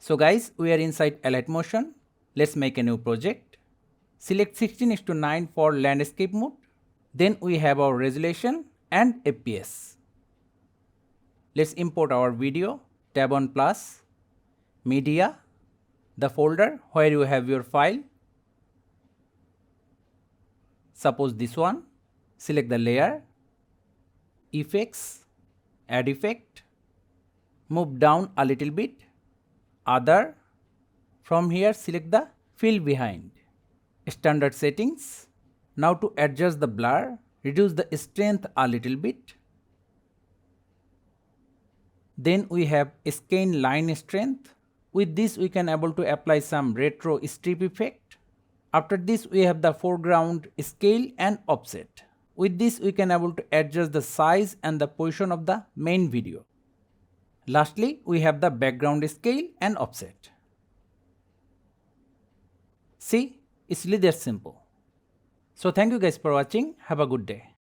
So guys, we are inside Alight Motion. Let's make a new project. Select 16:9 for landscape mode. Then we have our resolution and FPS. Let's import our video. Tab on plus, media, the folder where you have your file. Suppose this one. Select the layer, effects, add effect, move down a little bit, other. From here select the fill behind, standard settings. Now to adjust the blur, reduce the strength a little bit. Then we have skein line strength. With this we can able to apply some retro strip effect. After this we have the foreground scale and offset. With this we can able to adjust the size and the position of the main video. Lastly we have the background scale and offset. See, it's really that simple. So thank you guys for watching. Have a good day.